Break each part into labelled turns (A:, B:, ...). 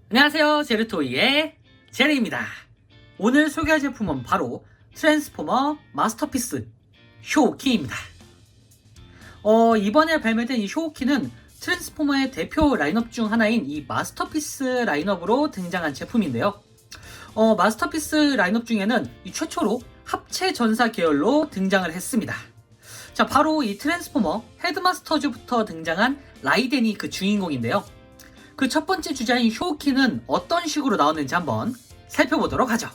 A: 안녕하세요, 제르토이의 제리입니다. 오늘 소개할 제품은 바로 트랜스포머 마스터피스 쇼키입니다. 이번에 발매된 이 쇼키는 트랜스포머의 대표 라인업 중 하나인 이 마스터피스 라인업으로 등장한 제품인데요. 마스터피스 라인업 중에는 이 최초로 합체 전사 계열로 등장을 했습니다. 자, 바로 이 트랜스포머 헤드마스터즈부터 등장한 라이덴이 그 주인공인데요. 그 첫 번째 주자인 쇼키는 어떤 식으로 나오는지 한번 살펴보도록 하죠.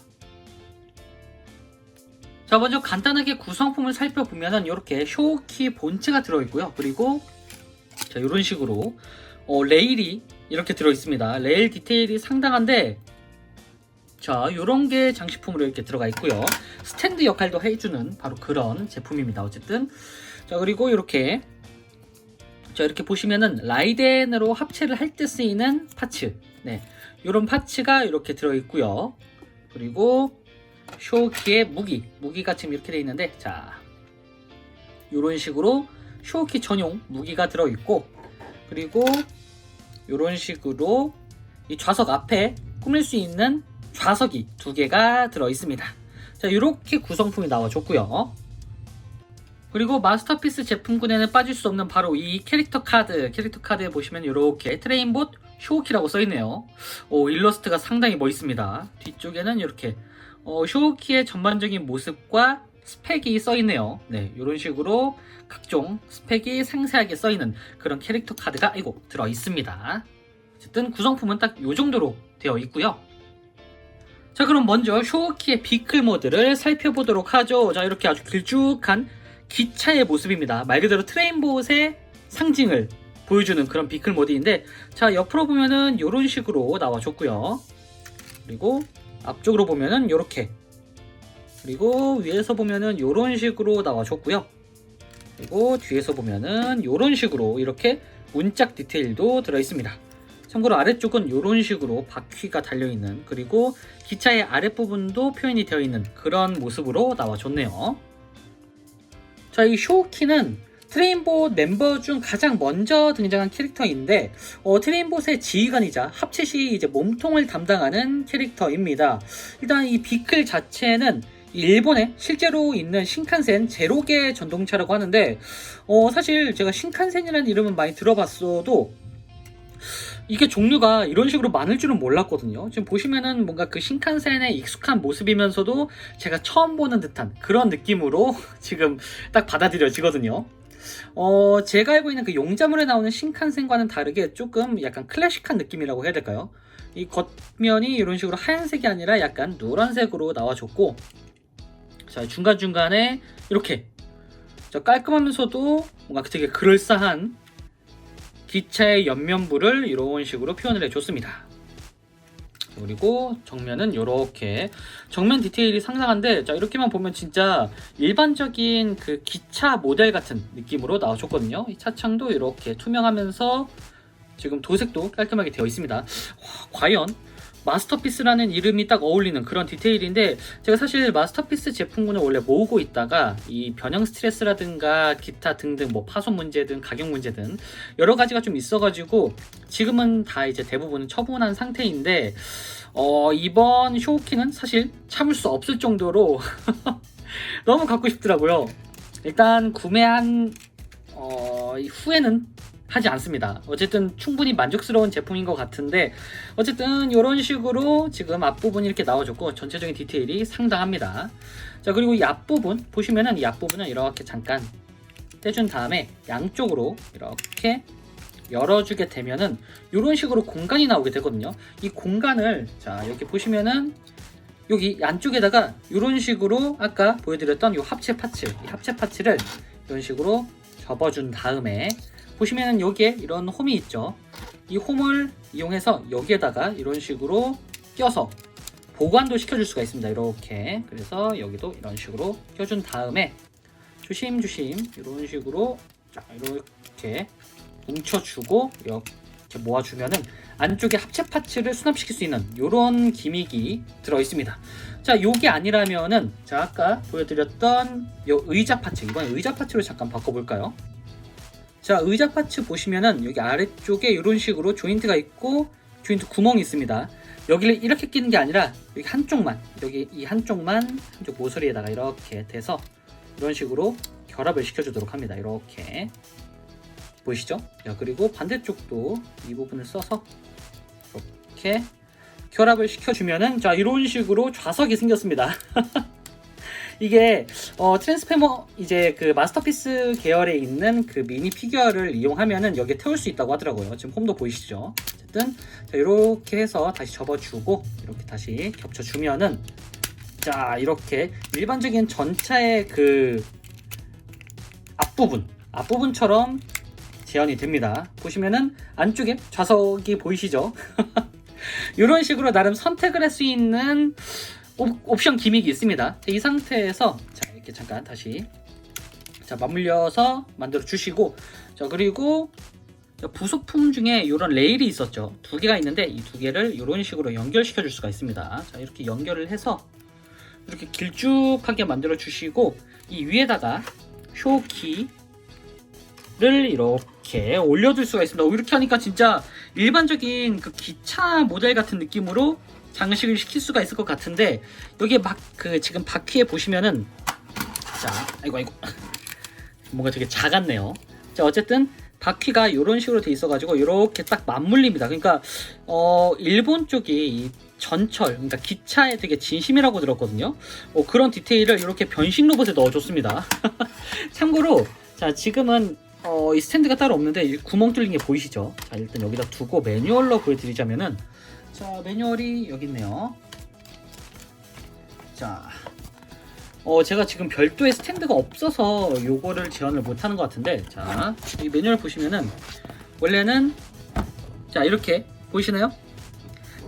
A: 자, 먼저 간단하게 구성품을 살펴보면은 이렇게 쇼키 본체가 들어있고요. 그리고 자, 이런 식으로 레일이 이렇게 들어있습니다. 레일 디테일이 상당한데, 자, 이런 게 장식품으로 이렇게 들어가 있고요. 스탠드 역할도 해주는 바로 그런 제품입니다. 어쨌든 자, 그리고 이렇게 자, 이렇게 보시면은 라이덴으로 합체를 할 때 쓰이는 파츠, 네, 이런 파츠가 이렇게 들어있고요. 그리고 쇼키의 무기가 지금 이렇게 되어 있는데, 자, 이런 식으로 쇼키 전용 무기가 들어있고, 그리고 이런 식으로 이 좌석 앞에 꾸밀 수 있는 좌석이 2개가 들어있습니다. 자, 이렇게 구성품이 나와줬고요. 그리고 마스터피스 제품군에는 빠질 수 없는 바로 이 캐릭터 카드에 보시면 이렇게 트레인봇 쇼키라고 써있네요. 일러스트가 상당히 멋있습니다. 뒤쪽에는 이렇게 쇼키의 전반적인 모습과 스펙이 써있네요. 네, 이런 식으로 각종 스펙이 상세하게 써있는 그런 캐릭터 카드가 들어있습니다. 어쨌든 구성품은 딱 이 정도로 되어 있고요. 자, 그럼 먼저 쇼키의 비클 모드를 살펴보도록 하죠. 자, 이렇게 아주 길쭉한 기차의 모습입니다. 말 그대로 트레인봇의 상징을 보여주는 그런 비클 모드인데, 자, 옆으로 보면은 이런 식으로 나와줬고요. 그리고 앞쪽으로 보면은 이렇게, 그리고 위에서 보면은 이런 식으로 나와줬고요. 그리고 뒤에서 보면은 이런 식으로 이렇게 문짝 디테일도 들어있습니다. 참고로 아래쪽은 이런 식으로 바퀴가 달려있는, 그리고 기차의 아랫부분도 표현이 되어 있는 그런 모습으로 나와줬네요. 자, 이 쇼키는 트레인봇 멤버 중 가장 먼저 등장한 캐릭터인데, 트레인봇의 지휘관이자 합체 시 이제 몸통을 담당하는 캐릭터입니다. 일단 이 비클 자체는 일본에 실제로 있는 신칸센 제로계 전동차라고 하는데, 사실 제가 신칸센이라는 이름은 많이 들어봤어도 이게 종류가 이런 식으로 많을 줄은 몰랐거든요. 지금 보시면은 뭔가 그 신칸센의 익숙한 모습이면서도 제가 처음 보는 듯한 그런 느낌으로 지금 딱 받아들여지거든요. 제가 알고 있는 그 용자물에 나오는 신칸센과는 다르게 조금 약간 클래식한 느낌이라고 해야 될까요? 이 겉면이 이런 식으로 하얀색이 아니라 약간 누런색으로 나와줬고, 자, 중간중간에 이렇게 깔끔하면서도 뭔가 되게 그럴싸한 기차의 옆면부를 이런 식으로 표현을 해줬습니다. 그리고 정면은 이렇게 정면 디테일이 상당한데, 자, 이렇게만 보면 진짜 일반적인 그 기차 모델 같은 느낌으로 나와줬거든요. 이 차창도 이렇게 투명하면서 지금 도색도 깔끔하게 되어 있습니다. 과연 마스터피스라는 이름이 딱 어울리는 그런 디테일인데, 제가 사실 마스터피스 제품군을 원래 모으고 있다가 이 변형 스트레스라든가 기타 등등 뭐 파손 문제든 가격 문제든 여러 가지가 좀 있어가지고 지금은 다 이제 대부분 처분한 상태인데, 이번 쇼키는 사실 참을 수 없을 정도로 너무 갖고 싶더라고요. 일단 구매한 후에는 하지 않습니다. 어쨌든 충분히 만족스러운 제품인 것 같은데, 어쨌든 이런 식으로 지금 앞부분이 이렇게 나와줬고 전체적인 디테일이 상당합니다. 자, 그리고 이 앞부분 보시면은 이 앞부분은 이렇게 잠깐 떼준 다음에 양쪽으로 이렇게 열어주게 되면은 이런 식으로 공간이 나오게 되거든요. 이 공간을, 자, 여기 보시면은 여기 안쪽에다가 이런 식으로 아까 보여드렸던 이 합체 파츠를 이런 식으로 접어준 다음에 보시면은 여기에 이런 홈이 있죠. 이 홈을 이용해서 여기에다가 이런 식으로 껴서 보관도 시켜줄 수가 있습니다. 이렇게. 그래서 여기도 이런 식으로 껴준 다음에 조심조심 이런 식으로, 자, 이렇게 뭉쳐주고 이렇게 모아주면은 안쪽에 합체 파츠를 수납시킬 수 있는 이런 기믹이 들어있습니다. 자, 요게 아니라면은, 자, 아까 보여드렸던 요 의자 파츠, 이번에 의자 파츠로 잠깐 바꿔볼까요? 자, 의자 파츠 보시면은 여기 아래쪽에 이런 식으로 조인트가 있고 조인트 구멍이 있습니다. 여기를 이렇게 끼는 게 아니라 여기 한쪽만, 여기 이 한쪽만 한쪽 모서리에다가 이렇게 대서 이런 식으로 결합을 시켜주도록 합니다. 이렇게 보이시죠? 자, 그리고 반대쪽도 이 부분을 써서 이렇게 결합을 시켜주면은 자, 이런 식으로 좌석이 생겼습니다. 이게 트랜스포머 이제 그 마스터피스 계열에 있는 그 미니 피규어를 이용하면은 여기에 태울 수 있다고 하더라고요. 지금 홈도 보이시죠? 어쨌든 자, 이렇게 해서 다시 접어주고 이렇게 다시 겹쳐주면은 자, 이렇게 일반적인 전차의 그 앞부분처럼 재현이 됩니다. 보시면은 안쪽에 좌석이 보이시죠? 이런 식으로 나름 선택을 할 수 있는 옵션 기믹이 있습니다. 이 상태에서 자, 이렇게 잠깐 다시 자, 맞물려서 만들어 주시고 자, 그리고 부속품 중에 이런 레일이 있었죠. 두 개가 있는데 이 두 개를 이런 식으로 연결시켜 줄 수가 있습니다. 자, 이렇게 연결을 해서 이렇게 길쭉하게 만들어 주시고 이 위에다가 쇼키를 이렇게 올려둘 수가 있습니다. 이렇게 하니까 진짜 일반적인 그 기차 모델 같은 느낌으로 장식을 시킬 수가 있을 것 같은데 여기에 막 그 지금 바퀴에 보시면은 자, 아이고 뭔가 되게 작았네요. 자, 어쨌든 바퀴가 이런 식으로 돼 있어가지고 이렇게 딱 맞물립니다. 그러니까 일본 쪽이 이 전철, 그러니까 기차에 되게 진심이라고 들었거든요. 그런 디테일을 이렇게 변신 로봇에 넣어줬습니다. 참고로 자, 지금은 이 스탠드가 따로 없는데 이 구멍 뚫린 게 보이시죠? 자, 일단 여기다 두고 매뉴얼로 보여드리자면은 자, 매뉴얼이 여기 있네요. 자, 제가 지금 별도의 스탠드가 없어서 요거를 재현을 못하는 것 같은데 자, 이 매뉴얼 보시면은 원래는 자, 이렇게 보이시나요?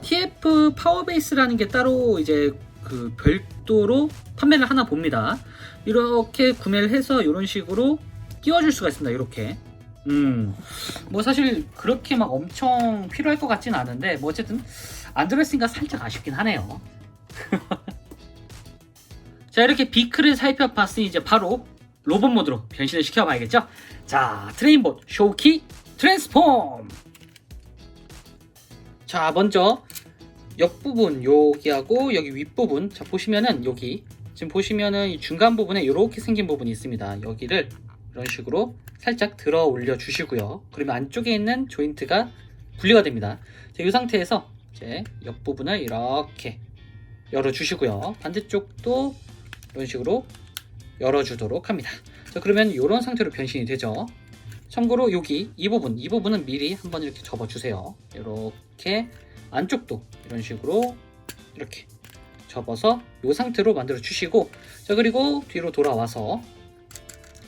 A: TF 파워베이스라는 게 따로 이제 그 별도로 판매를 하나 봅니다. 이렇게 구매를 해서 이런 식으로 끼워줄 수가 있습니다. 이렇게 뭐 사실 그렇게 막 엄청 필요할 것 같진 않은데 뭐 어쨌든 안 들어있으니까 살짝 아쉽긴 하네요. 자, 이렇게 비크를 살펴봤으니 이제 바로 로봇 모드로 변신을 시켜봐야겠죠. 자, 트레인봇 쇼키 트랜스폼. 자, 먼저 옆부분 여기하고 여기 윗부분 자, 보시면은 여기 지금 보시면은 이 중간 부분에 이렇게 생긴 부분이 있습니다. 여기를 이런 식으로 살짝 들어 올려 주시고요. 그러면 안쪽에 있는 조인트가 분리가 됩니다. 자, 이 상태에서 이제 옆부분을 이렇게 열어 주시고요. 반대쪽도 이런 식으로 열어 주도록 합니다. 자, 그러면 이런 상태로 변신이 되죠. 참고로 여기 이 부분은 미리 한번 이렇게 접어 주세요. 이렇게 안쪽도 이런 식으로 이렇게 접어서 이 상태로 만들어 주시고 자, 그리고 뒤로 돌아와서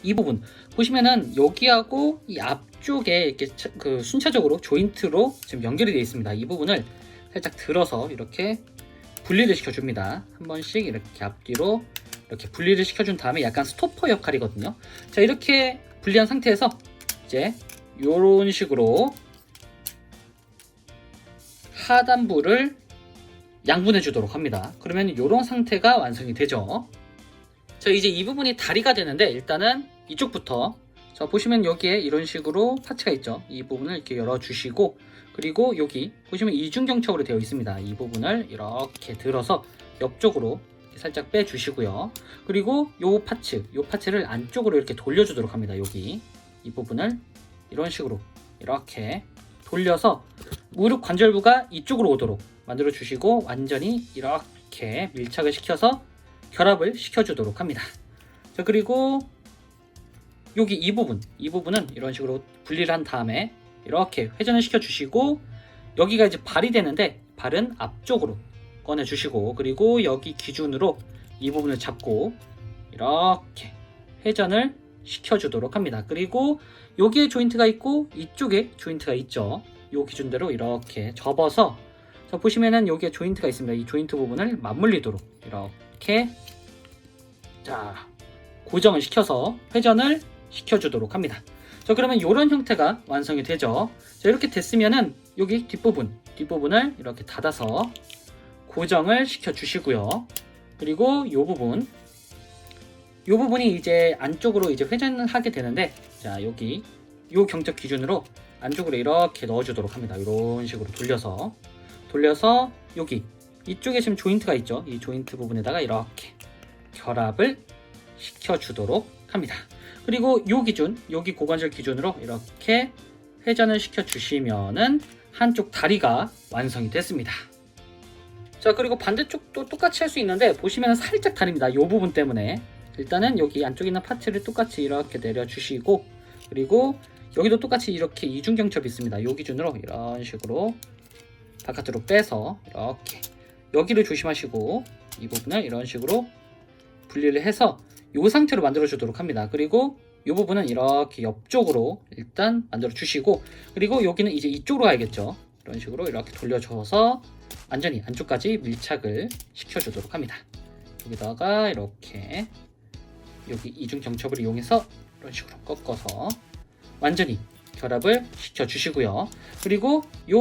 A: 이 부분 보시면은 여기하고 이 앞쪽에 이렇게 그 순차적으로 조인트로 지금 연결이 되어 있습니다. 이 부분을 살짝 들어서 이렇게 분리를 시켜줍니다. 한 번씩 이렇게 앞뒤로 이렇게 분리를 시켜준 다음에 약간 스토퍼 역할이거든요. 자, 이렇게 분리한 상태에서 이제 이런 식으로 하단부를 양분해 주도록 합니다. 그러면 이런 상태가 완성이 되죠. 자, 이제 이 부분이 다리가 되는데 일단은 이쪽부터 자, 보시면 여기에 이런 식으로 파츠가 있죠. 이 부분을 이렇게 열어주시고 그리고 여기 보시면 이중경첩으로 되어 있습니다. 이 부분을 이렇게 들어서 옆쪽으로 살짝 빼주시고요. 그리고 요 파츠를 안쪽으로 이렇게 돌려주도록 합니다. 여기 이 부분을 이런 식으로 이렇게 돌려서 무릎 관절부가 이쪽으로 오도록 만들어 주시고 완전히 이렇게 밀착을 시켜서 결합을 시켜주도록 합니다. 자, 그리고 여기 이 부분은 이런 식으로 분리를 한 다음에 이렇게 회전을 시켜주시고 여기가 이제 발이 되는데 발은 앞쪽으로 꺼내주시고 그리고 여기 기준으로 이 부분을 잡고 이렇게 회전을 시켜주도록 합니다. 그리고 여기에 조인트가 있고 이쪽에 조인트가 있죠. 이 기준대로 이렇게 접어서 자, 보시면은 여기에 조인트가 있습니다. 이 조인트 부분을 맞물리도록 이렇게 자, 고정을 시켜서 회전을 시켜주도록 합니다. 자, 그러면 이런 형태가 완성이 되죠. 자, 이렇게 됐으면은 여기 뒷부분을 이렇게 닫아서 고정을 시켜주시고요. 그리고 이 부분이 이제 안쪽으로 이제 회전을 하게 되는데 자, 여기 요 경첩 기준으로 안쪽으로 이렇게 넣어주도록 합니다. 이런 식으로 돌려서 여기 이쪽에 지금 조인트가 있죠. 이 조인트 부분에다가 이렇게 결합을 시켜주도록 합니다. 그리고 요 기준, 여기 고관절 기준으로 이렇게 회전을 시켜주시면은 한쪽 다리가 완성이 됐습니다. 자, 그리고 반대쪽도 똑같이 할 수 있는데 보시면 살짝 다릅니다. 이 부분 때문에 일단은 여기 안쪽에 있는 파츠를 똑같이 이렇게 내려주시고, 그리고 여기도 똑같이 이렇게 이중경첩이 있습니다. 이 기준으로 이런 식으로 바깥으로 빼서 이렇게 여기를 조심하시고 이 부분을 이런 식으로 분리를 해서 이 상태로 만들어 주도록 합니다. 그리고 이 부분은 이렇게 옆쪽으로 일단 만들어 주시고, 그리고 여기는 이제 이쪽으로 가야겠죠. 이런 식으로 이렇게 돌려줘서 완전히 안쪽까지 밀착을 시켜주도록 합니다. 여기다가 이렇게 여기 이중 경첩을 이용해서 이런 식으로 꺾어서 완전히 결합을 시켜주시고요. 그리고 이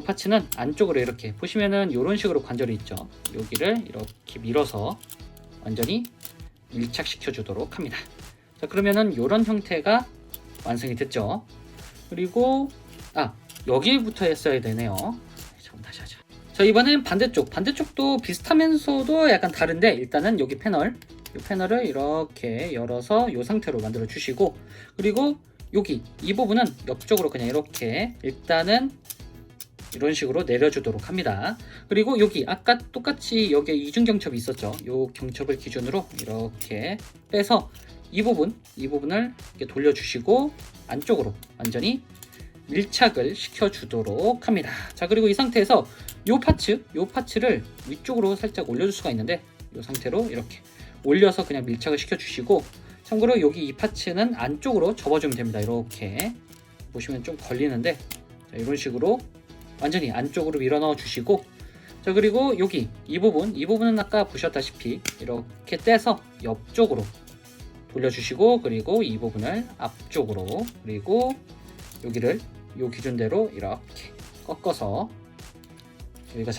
A: 파츠는 안쪽으로 이렇게 보시면은 이런 식으로 관절이 있죠. 여기를 이렇게 밀어서 완전히 밀착시켜 주도록 합니다. 자, 그러면은 이런 형태가 완성이 됐죠. 그리고 여기부터 했어야 되네요. 자, 다시 하자. 자, 이번엔 반대쪽도 비슷하면서도 약간 다른데, 일단은 여기 이 패널을 이렇게 열어서 이 상태로 만들어 주시고, 그리고 여기 이 부분은 옆쪽으로 그냥 이렇게 일단은 이런 식으로 내려주도록 합니다. 그리고 여기 아까 똑같이 여기에 이중 경첩이 있었죠. 이 경첩을 기준으로 이렇게 빼서 이 부분을 이렇게 돌려주시고 안쪽으로 완전히 밀착을 시켜주도록 합니다. 자, 그리고 이 상태에서 이 파츠를 위쪽으로 살짝 올려줄 수가 있는데, 이 상태로 이렇게 올려서 그냥 밀착을 시켜주시고, 참고로 여기 이 파츠는 안쪽으로 접어주면 됩니다. 이렇게 보시면 좀 걸리는데, 자, 이런 식으로 완전히 안쪽으로 밀어 넣어 주시고, 자, 그리고 여기 이 부분은 아까 보셨다시피 이렇게 떼서 옆쪽으로 돌려주시고, 그리고 이 부분을 앞쪽으로, 그리고 여기를 이 기준대로 이렇게 꺾어서, 여기가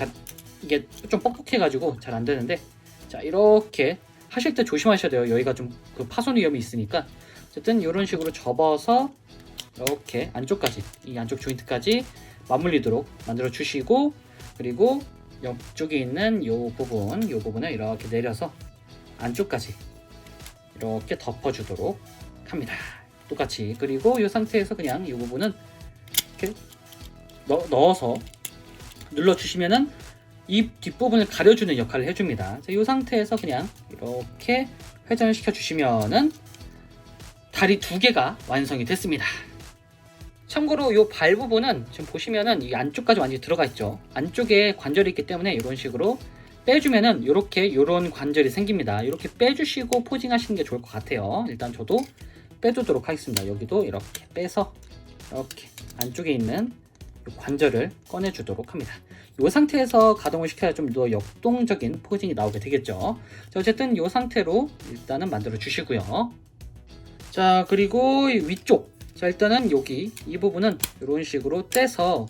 A: 이게 좀 뻑뻑해 가지고 잘 안 되는데, 자, 이렇게 하실 때 조심하셔야 돼요. 여기가 좀 그 파손 위험이 있으니까. 어쨌든 이런 식으로 접어서 이렇게 안쪽까지, 이 안쪽 조인트까지 맞물리도록 만들어 주시고, 그리고 옆쪽에 있는 이 부분을 이렇게 내려서 안쪽까지 이렇게 덮어주도록 합니다. 똑같이. 그리고 이 상태에서 그냥 이 부분은 이렇게 넣어서 눌러주시면은 이 뒷부분을 가려주는 역할을 해줍니다. 자, 이 상태에서 그냥 이렇게 회전을 시켜주시면은 다리 2개가 완성이 됐습니다. 참고로 이 발 부분은 지금 보시면은 이 안쪽까지 완전히 들어가 있죠. 안쪽에 관절이 있기 때문에 이런 식으로 빼주면은 이런 관절이 생깁니다. 이렇게 빼주시고 포징하시는 게 좋을 것 같아요. 일단 저도 빼두도록 하겠습니다. 여기도 이렇게 빼서 이렇게 안쪽에 있는 이 관절을 꺼내주도록 합니다. 이 상태에서 가동을 시켜야 좀 더 역동적인 포징이 나오게 되겠죠. 자, 어쨌든 이 상태로 일단은 만들어 주시고요. 자, 그리고 위쪽, 자, 일단은 여기 이 부분은 이런 식으로 떼서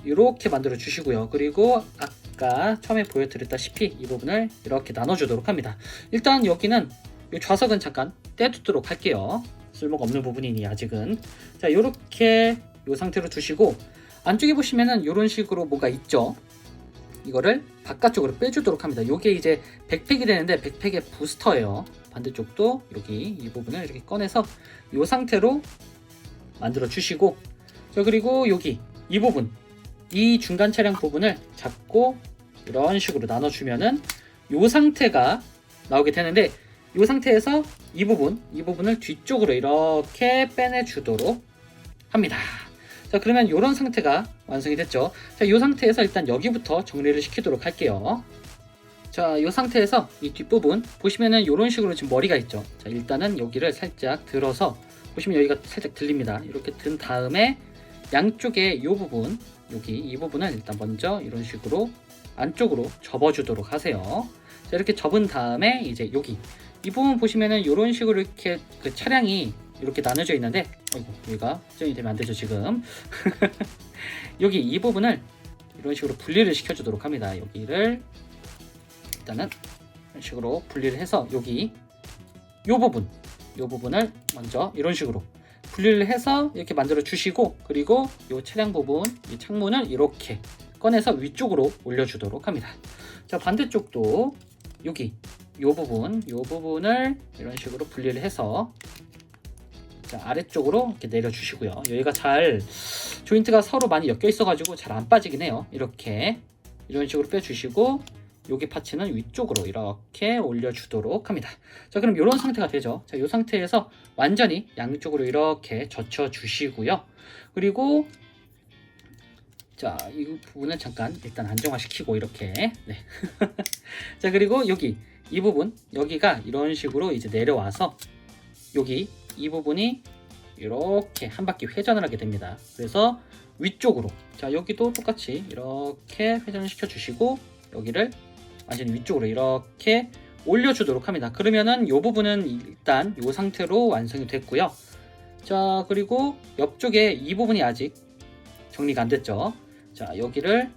A: 이렇게 만들어 주시고요. 그리고 아까 처음에 보여드렸다시피 이 부분을 이렇게 나눠주도록 합니다. 일단 여기는 이 좌석은 잠깐 떼두도록 할게요. 쓸모가 없는 부분이니 아직은. 자, 이렇게 이 상태로 두시고, 안쪽에 보시면은 이런 식으로 뭐가 있죠. 이거를 바깥쪽으로 빼주도록 합니다. 이게 이제 백팩이 되는데 백팩의 부스터예요. 반대쪽도 여기 이 부분을 이렇게 꺼내서 이 상태로 만들어 주시고, 자, 그리고 여기 이 부분, 이 중간 차량 부분을 잡고 이런 식으로 나눠주면은 이 상태가 나오게 되는데, 이 상태에서 이 부분을 뒤쪽으로 이렇게 빼내주도록 합니다. 자, 그러면 이런 상태가 완성이 됐죠. 자, 이 상태에서 일단 여기부터 정리를 시키도록 할게요. 자, 이 상태에서 이 뒷부분 보시면은 이런 식으로 지금 머리가 있죠. 자, 일단은 여기를 살짝 들어서 보시면 여기가 살짝 들립니다. 이렇게 든 다음에 양쪽에 이 부분, 여기 이 부분을 일단 먼저 이런 식으로 안쪽으로 접어주도록 하세요. 자, 이렇게 접은 다음에 이제 여기 이 부분 보시면은 이런 식으로 이렇게 그 차량이 이렇게 나눠져 있는데, 아이고, 여기가 수정이 되면 안 되죠 지금. 여기 이 부분을 이런 식으로 분리를 시켜주도록 합니다. 여기를 일단은 이런 식으로 분리를 해서 여기 이 부분을 먼저 이런 식으로 분리를 해서 이렇게 만들어 주시고, 그리고 이 차량 부분, 이 창문을 이렇게 꺼내서 위쪽으로 올려주도록 합니다. 자, 반대쪽도 여기 이 부분을 이런 식으로 분리를 해서 자, 아래쪽으로 이렇게 내려주시고요. 여기가 잘 조인트가 서로 많이 엮여 있어가지고 잘 안 빠지긴 해요. 이렇게 이런 식으로 빼주시고, 여기 파츠는 위쪽으로 이렇게 올려주도록 합니다. 자, 그럼 이런 상태가 되죠. 자, 이 상태에서 완전히 양쪽으로 이렇게 젖혀주시고요. 그리고 자, 이 부분은 잠깐 일단 안정화시키고 이렇게. 네. 자, 그리고 여기 이 부분, 여기가 이런 식으로 이제 내려와서 여기 이 부분이 이렇게 한 바퀴 회전을 하게 됩니다. 그래서 위쪽으로, 자, 여기도 똑같이 이렇게 회전을 시켜 주시고, 여기를 완전히 위쪽으로 이렇게 올려주도록 합니다. 그러면은 이 부분은 일단 이 상태로 완성이 됐고요. 자, 그리고 옆쪽에 이 부분이 아직 정리가 안 됐죠. 자, 여기를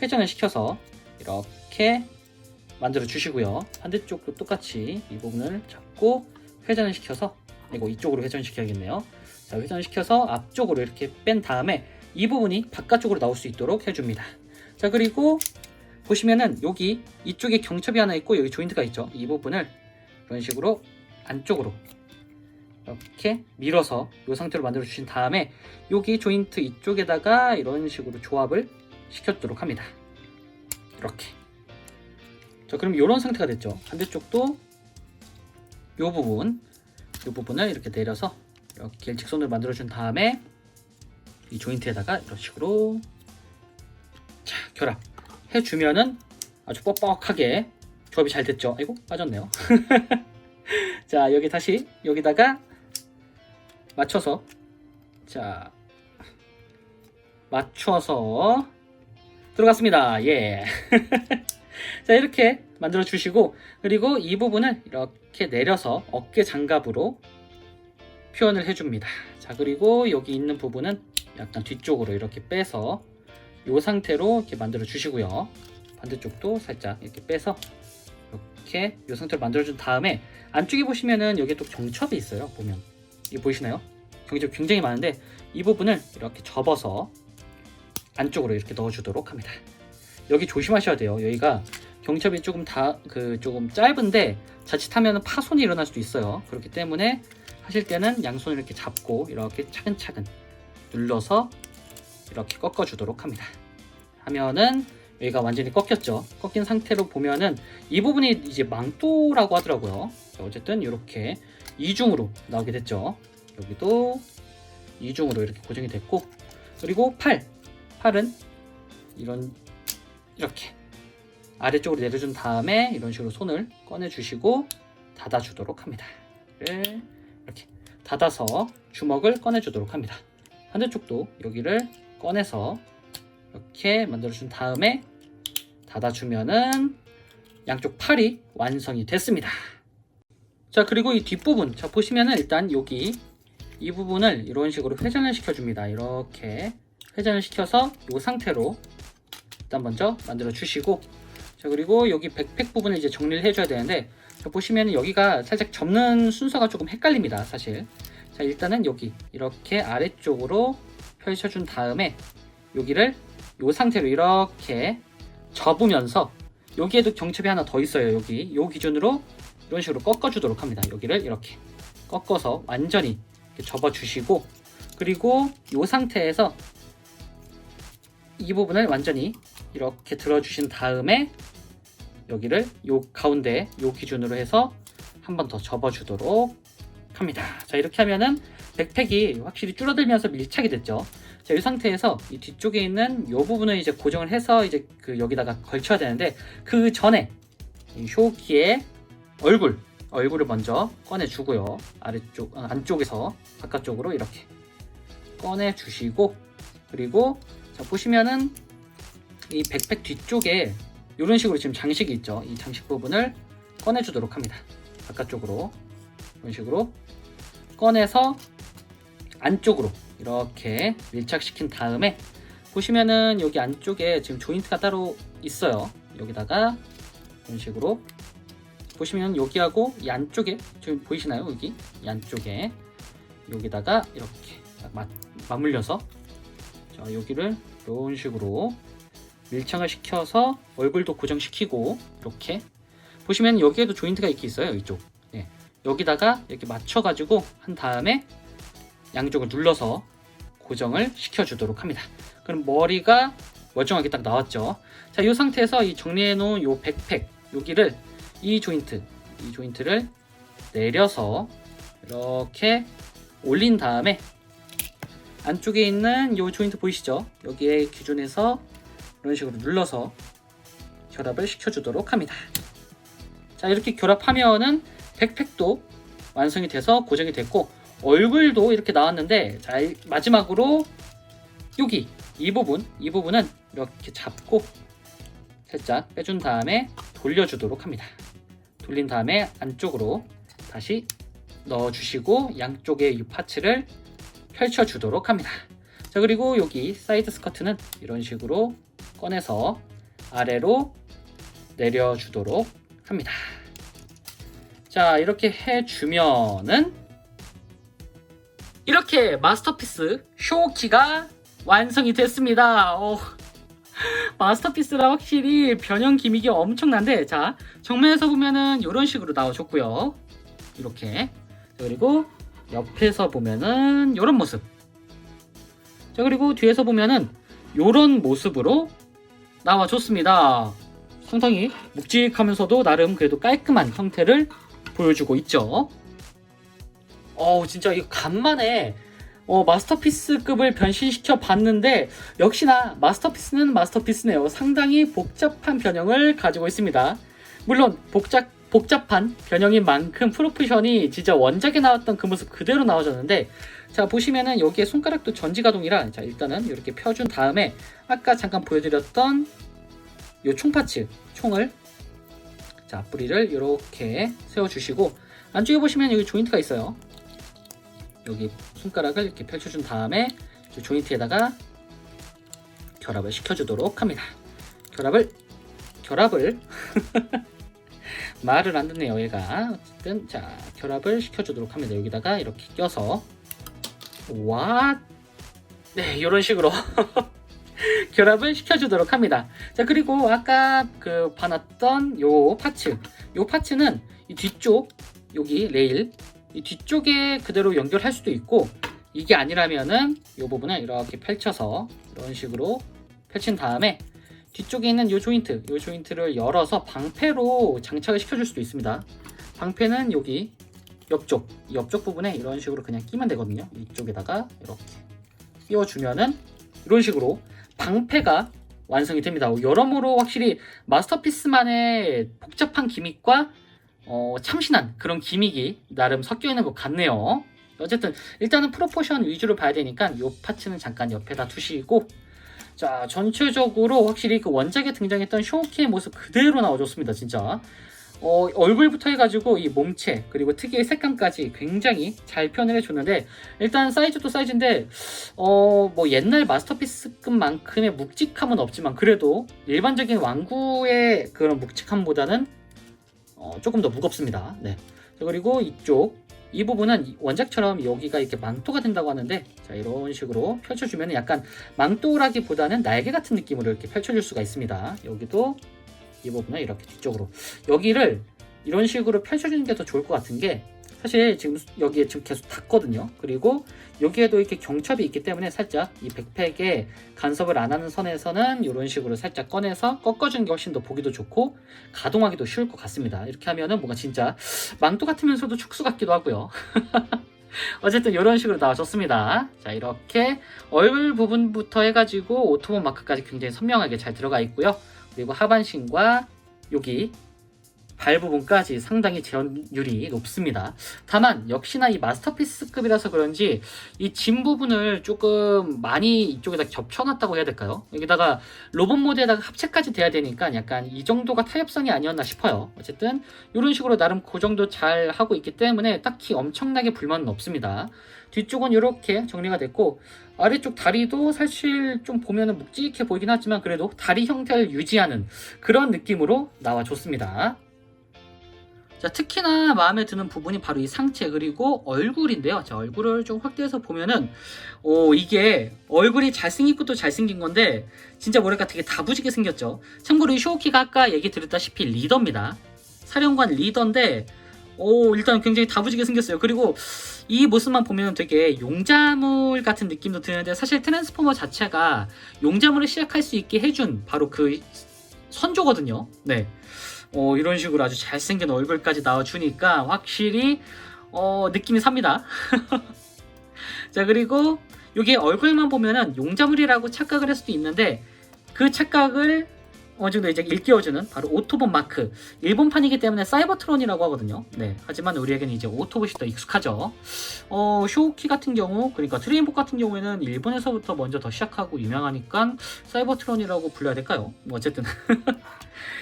A: 회전을 시켜서 이렇게 만들어 주시고요. 반대쪽도 똑같이 이 부분을 잡고 회전을 시켜서, 이거 이쪽으로 회전시켜야겠네요. 자, 회전시켜서 앞쪽으로 이렇게 뺀 다음에 이 부분이 바깥쪽으로 나올 수 있도록 해줍니다. 자, 그리고 보시면은 여기 이쪽에 경첩이 하나 있고 여기 조인트가 있죠. 이 부분을 이런 식으로 안쪽으로 이렇게 밀어서 이 상태로 만들어 주신 다음에 여기 조인트 이쪽에다가 이런 식으로 조합을 시켜주도록 합니다. 이렇게. 자, 그럼 이런 상태가 됐죠. 반대쪽도 이 부분을 이렇게 내려서 이렇게 직선으로 만들어 준 다음에 이 조인트에다가 이런 식으로 자, 결합해 주면은 아주 뻑뻑하게 조합이 잘 됐죠. 아이고, 빠졌네요. 자, 여기 다시 여기다가 맞춰서, 자, 맞춰서 들어갔습니다. 예. 자, 이렇게 만들어 주시고, 그리고 이 부분을 이렇게 내려서 어깨 장갑으로 표현을 해줍니다. 자, 그리고 여기 있는 부분은 약간 뒤쪽으로 이렇게 빼서 이 상태로 이렇게 만들어 주시고요. 반대쪽도 살짝 이렇게 빼서 이렇게 이 상태로 만들어 준 다음에 안쪽에 보시면은 여기 또 경첩이 있어요. 보면 이거 보이시나요? 경첩 굉장히 많은데 이 부분을 이렇게 접어서 안쪽으로 이렇게 넣어 주도록 합니다. 여기 조심하셔야 돼요. 여기가 경첩이 조금 조금 짧은데 자칫하면 파손이 일어날 수도 있어요. 그렇기 때문에 하실 때는 양손을 이렇게 잡고 이렇게 차근차근 눌러서 이렇게 꺾어 주도록 합니다. 하면은 여기가 완전히 꺾였죠. 꺾인 상태로 보면은 이 부분이 이제 망토라고 하더라고요. 어쨌든 이렇게 이중으로 나오게 됐죠. 여기도 이중으로 이렇게 고정이 됐고, 그리고 팔은 이렇게 아래쪽으로 내려준 다음에 이런 식으로 손을 꺼내 주시고 닫아 주도록 합니다. 이렇게 닫아서 주먹을 꺼내 주도록 합니다. 반대쪽도 여기를 꺼내서 이렇게 만들어 준 다음에 닫아 주면은 양쪽 팔이 완성이 됐습니다. 자, 그리고 이 뒷부분, 자, 보시면은 일단 여기 이 부분을 이런 식으로 회전을 시켜 줍니다. 이렇게 회전을 시켜서 이 상태로 일단 먼저 만들어 주시고, 자, 그리고 여기 백팩 부분을 이제 정리를 해줘야 되는데, 자, 보시면 여기가 살짝 접는 순서가 조금 헷갈립니다, 사실. 자, 일단은 여기 이렇게 아래쪽으로 펼쳐준 다음에 여기를 이 상태로 이렇게 접으면서, 여기에도 경첩이 하나 더 있어요. 여기 요 기준으로 이런 식으로 꺾어주도록 합니다. 여기를 이렇게 꺾어서 완전히 이렇게 접어주시고, 그리고 이 상태에서 이 부분을 완전히 이렇게 들어주신 다음에 여기를 요 가운데 요 기준으로 해서 한 번 더 접어주도록 합니다. 자, 이렇게 하면은 백팩이 확실히 줄어들면서 밀착이 됐죠. 자, 이 상태에서 이 뒤쪽에 있는 이 부분을 이제 고정을 해서 이제 여기다가 걸쳐야 되는데, 그 전에 이 쇼키의 얼굴을 먼저 꺼내 주고요. 안쪽에서 바깥쪽으로 이렇게 꺼내 주시고, 그리고 자, 보시면은 이 백팩 뒤쪽에 이런 식으로 지금 장식이 있죠. 이 장식 부분을 꺼내 주도록 합니다. 바깥쪽으로 이런 식으로 꺼내서 안쪽으로 이렇게 밀착시킨 다음에, 보시면은 여기 안쪽에 지금 조인트가 따로 있어요. 여기다가 이런 식으로 보시면 여기하고 이 안쪽에 지금 보이시나요? 여기 이 안쪽에 여기다가 이렇게 맞물려서 자, 여기를 이런 식으로 밀착을 시켜서 얼굴도 고정시키고 이렇게 보시면 여기에도 조인트가 이렇게 있어요. 이쪽 여기다가 이렇게 맞춰가지고 한 다음에 양쪽을 눌러서 고정을 시켜주도록 합니다. 그럼 머리가 멀쩡하게 딱 나왔죠. 자, 이 상태에서 이 정리해 놓은 이 백팩 여기를 이 조인트를 내려서 이렇게 올린 다음에 안쪽에 있는 이 조인트 보이시죠? 여기에 기준에서 이런 식으로 눌러서 결합을 시켜주도록 합니다. 자, 이렇게 결합하면은 백팩도 완성이 돼서 고정이 됐고 얼굴도 이렇게 나왔는데 자, 마지막으로 여기 이 부분은 이렇게 잡고 살짝 빼준 다음에 돌려주도록 합니다. 돌린 다음에 안쪽으로 다시 넣어주시고 양쪽에 이 파츠를 펼쳐주도록 합니다. 자, 그리고 여기 사이드 스커트는 이런 식으로 꺼내서 아래로 내려주도록 합니다. 자, 이렇게 해주면은 이렇게 마스터피스 쇼키가 완성이 됐습니다. 마스터피스라 확실히 변형 기믹이 엄청난데 자, 정면에서 보면은 이런 식으로 나와줬고요. 이렇게 자, 그리고 옆에서 보면은 이런 모습 자, 그리고 뒤에서 보면은 이런 모습으로 나와줬습니다. 상당히 묵직하면서도 나름 그래도 깔끔한 형태를 보여주고 있죠. 진짜 이거 간만에 마스터피스급을 변신시켜 봤는데 역시나 마스터피스는 마스터피스네요. 상당히 복잡한 변형을 가지고 있습니다. 물론 복잡한 변형인 만큼 프로포션이 진짜 원작에 나왔던 그 모습 그대로 나와줬는데 자, 보시면은 여기에 손가락도 전지가동이라 자, 일단은 이렇게 펴준 다음에 아까 잠깐 보여드렸던 요 총파츠 총을 자, 앞부리를 이렇게 세워주시고 안쪽에 보시면 여기 조인트가 있어요. 여기 손가락을 이렇게 펼쳐준 다음에 조인트에다가 결합을 시켜주도록 합니다. 결합을 말을 안 듣네요 얘가. 어쨌든 자, 결합을 시켜주도록 합니다. 여기다가 이렇게 껴서 네, 이런 식으로 결합을 시켜주도록 합니다. 자, 그리고 아까 그 봐놨던 요 파츠는 이 뒤쪽 여기 레일 이 뒤쪽에 그대로 연결할 수도 있고 이게 아니라면은 이 부분을 이렇게 펼쳐서 이런 식으로 펼친 다음에 뒤쪽에 있는 이 조인트를 열어서 방패로 장착을 시켜줄 수도 있습니다. 방패는 여기 옆쪽 부분에 이런 식으로 그냥 끼면 되거든요. 이쪽에다가 이렇게 끼워주면은 이런 식으로 방패가 완성이 됩니다. 여러모로 확실히 마스터피스만의 복잡한 기믹과 참신한 그런 기믹이 나름 섞여 있는 것 같네요. 어쨌든 일단은 프로포션 위주로 봐야 되니까 이 파츠는 잠깐 옆에다 두시고 자, 전체적으로 확실히 그 원작에 등장했던 쇼키의 모습 그대로 나와줬습니다. 진짜 얼굴부터 해가지고 이 몸체 그리고 특유의 색감까지 굉장히 잘 표현을 해줬는데 일단 사이즈도 사이즈인데 뭐 옛날 마스터피스급만큼의 묵직함은 없지만 그래도 일반적인 왕구의 그런 묵직함보다는 조금 더 무겁습니다. 네. 그리고 이 부분은 원작처럼 여기가 이렇게 망토가 된다고 하는데 자, 이런 식으로 펼쳐주면 약간 망토라기보다는 날개 같은 느낌으로 이렇게 펼쳐줄 수가 있습니다. 여기도 이 부분을 이렇게 뒤쪽으로 여기를 이런 식으로 펼쳐주는 게 더 좋을 것 같은 게 사실 지금 여기에 지금 계속 닿거든요. 그리고 여기에도 이렇게 경첩이 있기 때문에 살짝 이 백팩에 간섭을 안 하는 선에서는 이런 식으로 살짝 꺼내서 꺾어주는 게 훨씬 더 보기도 좋고 가동하기도 쉬울 것 같습니다. 이렇게 하면은 뭔가 진짜 망토 같으면서도 축소 같기도 하고요. 어쨌든 이런 식으로 나와줬습니다. 자, 이렇게 얼굴 부분부터 해가지고 오토본 마크까지 굉장히 선명하게 잘 들어가 있고요. 그리고 하반신과 여기 발 부분까지 상당히 재현율이 높습니다. 다만 역시나 이 마스터피스급이라서 그런지 이 짐 부분을 조금 많이 이쪽에다 겹쳐놨다고 해야 될까요? 여기다가 로봇 모드에다가 합체까지 돼야 되니까 약간 이 정도가 타협성이 아니었나 싶어요. 어쨌든 이런 식으로 나름 고정도 잘 하고 있기 때문에 딱히 엄청나게 불만은 없습니다. 뒤쪽은 이렇게 정리가 됐고 아래쪽 다리도 사실 좀 보면은 묵직해 보이긴 하지만 그래도 다리 형태를 유지하는 그런 느낌으로 나와줬습니다. 자, 특히나 마음에 드는 부분이 바로 이 상체 그리고 얼굴인데요. 자, 얼굴을 좀 확대해서 보면은 이게 얼굴이 잘생긴 것도 잘생긴 건데 진짜 뭐랄까 되게 다부지게 생겼죠. 참고로 이 쇼우키가 아까 얘기 드렸다시피 리더입니다. 사령관 리더인데 일단 굉장히 다부지게 생겼어요. 그리고 이 모습만 보면 되게 용자물 같은 느낌도 드는데 사실 트랜스포머 자체가 용자물을 시작할 수 있게 해준 바로 그 선조거든요. 네. 이런 식으로 아주 잘생긴 얼굴까지 나와주니까 확실히 느낌이 삽니다. 자, 그리고 이게 얼굴만 보면은 용자물이라고 착각을 할 수도 있는데 그 착각을 어느 정도 이제 일깨워주는 바로 오토봇 마크. 일본판이기 때문에 사이버트론이라고 하거든요. 네. 하지만 우리에게는 이제 오토봇이 더 익숙하죠. 쇼키 같은 경우, 그러니까 트레인복 같은 경우에는 일본에서부터 먼저 더 시작하고 유명하니까 사이버트론이라고 불러야 될까요? 뭐 어쨌든.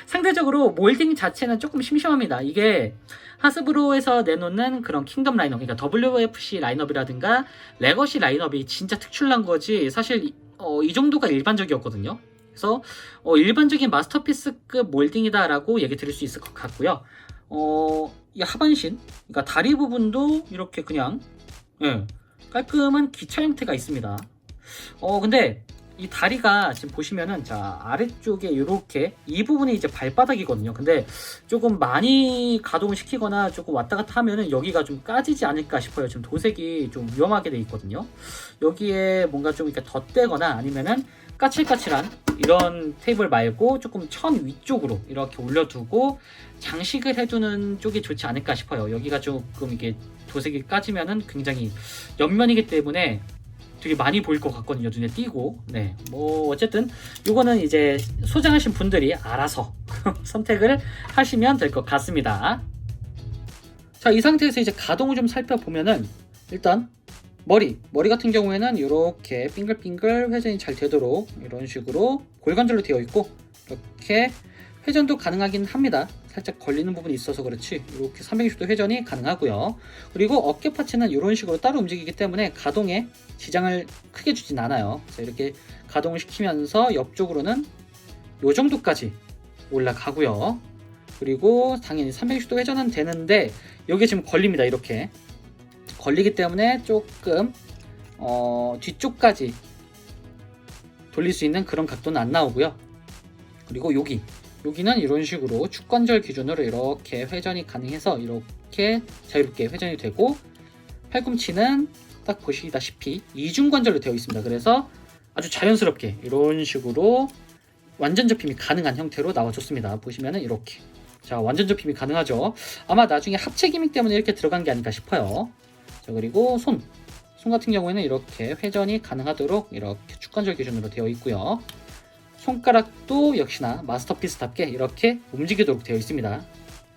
A: 상대적으로 몰딩 자체는 조금 심심합니다. 이게 하스브로에서 내놓는 그런 킹덤 라인업, 그러니까 WFC 라인업이라든가 레거시 라인업이 진짜 특출난 거지 사실 이 정도가 일반적이었거든요. 그래서 일반적인 마스터피스급 몰딩이다라고 얘기 드릴 수 있을 것 같고요. 이 하반신, 그러니까 다리 부분도 이렇게 그냥 깔끔한 기차 형태가 있습니다. 근데 이 다리가 지금 보시면은 자 아래쪽에 이렇게 이 부분이 이제 발바닥이거든요. 근데 조금 많이 가동을 시키거나 조금 왔다 갔다 하면은 여기가 좀 까지지 않을까 싶어요. 지금 도색이 좀 위험하게 돼 있거든요. 여기에 뭔가 좀 이렇게 덧대거나 아니면은 까칠까칠한 이런 테이블 말고 조금 천 위쪽으로 이렇게 올려두고 장식을 해두는 쪽이 좋지 않을까 싶어요. 여기가 조금 이게 도색이 까지면은 굉장히 옆면이기 때문에 되게 많이 보일 것 같거든요. 눈에 띄고. 네. 뭐 어쨌든 요거는 이제 소장하신 분들이 알아서 선택을 하시면 될 것 같습니다. 자, 이 상태에서 이제 가동을 좀 살펴보면은 일단 머리 같은 경우에는 이렇게 빙글빙글 회전이 잘 되도록 이런 식으로 골관절로 되어 있고 이렇게 회전도 가능하긴 합니다. 살짝 걸리는 부분이 있어서 그렇지 이렇게 360도 회전이 가능하고요. 그리고 어깨 파츠는 이런 식으로 따로 움직이기 때문에 가동에 지장을 크게 주진 않아요. 그래서 이렇게 가동을 시키면서 옆쪽으로는 이 정도까지 올라가고요. 그리고 당연히 360도 회전은 되는데 여기 지금 걸립니다. 이렇게 걸리기 때문에 조금 뒤쪽까지 돌릴 수 있는 그런 각도는 안 나오고요. 그리고 여기는 이런 식으로 축관절 기준으로 이렇게 회전이 가능해서 이렇게 자유롭게 회전이 되고 팔꿈치는 딱 보시다시피 이중관절로 되어 있습니다. 그래서 아주 자연스럽게 이런 식으로 완전 접힘이 가능한 형태로 나와줬습니다. 보시면은 이렇게 자 완전 접힘이 가능하죠. 아마 나중에 합체 기믹 때문에 이렇게 들어간 게 아닐까 싶어요. 자, 그리고 손 같은 경우에는 이렇게 회전이 가능하도록 이렇게 축관절 기준으로 되어 있고요. 손가락도 역시나 마스터피스답게 이렇게 움직이도록 되어 있습니다.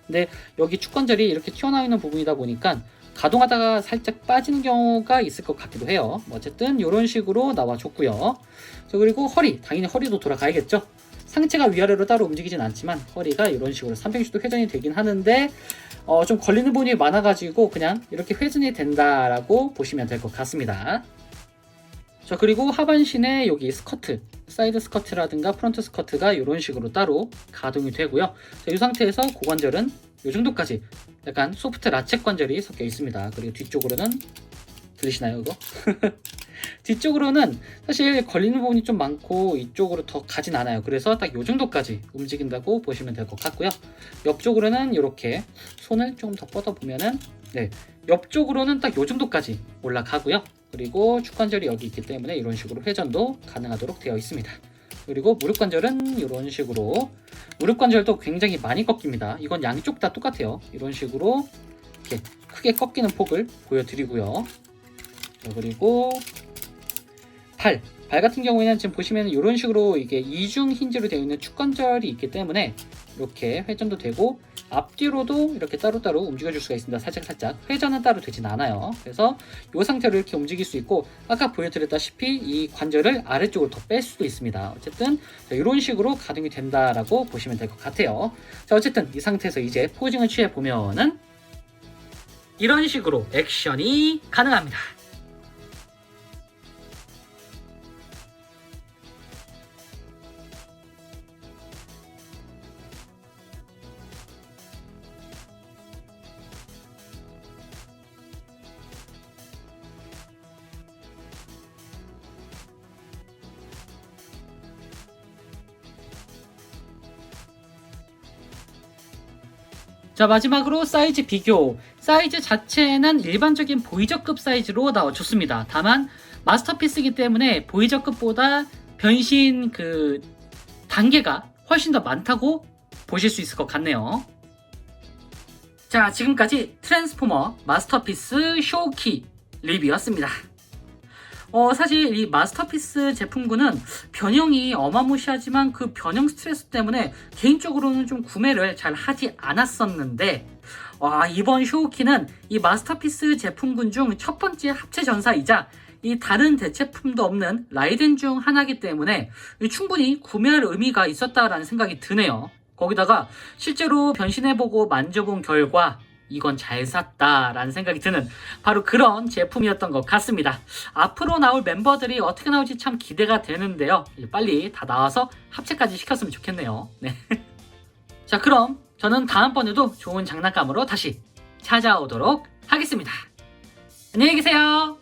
A: 근데 여기 축관절이 이렇게 튀어나와 있는 부분이다 보니까 가동하다가 살짝 빠지는 경우가 있을 것 같기도 해요. 어쨌든 이런 식으로 나와줬고요. 자, 그리고 허리, 당연히 허리도 돌아가야겠죠. 상체가 위아래로 따로 움직이진 않지만 허리가 이런 식으로 360도 회전이 되긴 하는데 좀 걸리는 부분이 많아가지고 그냥 이렇게 회전이 된다라고 보시면 될 것 같습니다. 자, 그리고 하반신에 여기 스커트, 사이드 스커트라든가 프론트 스커트가 이런 식으로 따로 가동이 되고요. 자, 이 상태에서 고관절은 이 정도까지 약간 소프트 라쳇 관절이 섞여 있습니다. 그리고 뒤쪽으로는 들리시나요 이거? 뒤쪽으로는 사실 걸리는 부분이 좀 많고 이쪽으로 더 가진 않아요. 그래서 딱 이 정도까지 움직인다고 보시면 될 것 같고요. 옆쪽으로는 이렇게 손을 조금 더 뻗어 보면은 옆쪽으로는 딱 이 정도까지 올라가고요. 그리고 축관절이 여기 있기 때문에 이런 식으로 회전도 가능하도록 되어 있습니다. 그리고 무릎 관절은 이런 식으로 무릎 관절도 굉장히 많이 꺾입니다. 이건 양쪽 다 똑같아요. 이런 식으로 이렇게 크게 꺾이는 폭을 보여드리고요. 그리고 발 같은 경우에는 지금 보시면 이런 식으로 이게 이중 힌지로 되어 있는 축관절이 있기 때문에 이렇게 회전도 되고 앞뒤로도 이렇게 따로따로 움직여줄 수가 있습니다. 살짝 회전은 따로 되진 않아요. 그래서 이 상태로 이렇게 움직일 수 있고 아까 보여드렸다시피 이 관절을 아래쪽으로 더 뺄 수도 있습니다. 어쨌든 이런 식으로 가동이 된다라고 보시면 될 것 같아요. 자, 어쨌든 이 상태에서 이제 포징을 취해 보면은 이런 식으로 액션이 가능합니다. 자, 마지막으로 사이즈 비교. 사이즈 자체는 일반적인 보이저급 사이즈로 나와줬습니다. 다만 마스터피스이기 때문에 보이저급보다 변신 그 단계가 훨씬 더 많다고 보실 수 있을 것 같네요. 자, 지금까지 트랜스포머 마스터피스 쇼키 리뷰였습니다. 사실 이 마스터피스 제품군은 변형이 어마무시하지만 그 변형 스트레스 때문에 개인적으로는 좀 구매를 잘 하지 않았었는데, 이번 쇼키는 이 마스터피스 제품군 중 첫 번째 합체 전사이자 이 다른 대체품도 없는 라이덴 중 하나이기 때문에 충분히 구매할 의미가 있었다라는 생각이 드네요. 거기다가 실제로 변신해보고 만져본 결과 이건 잘 샀다라는 생각이 드는 바로 그런 제품이었던 것 같습니다. 앞으로 나올 멤버들이 어떻게 나올지 참 기대가 되는데요. 빨리 다 나와서 합체까지 시켰으면 좋겠네요. 네. 자, 그럼 저는 다음번에도 좋은 장난감으로 다시 찾아오도록 하겠습니다. 안녕히 계세요.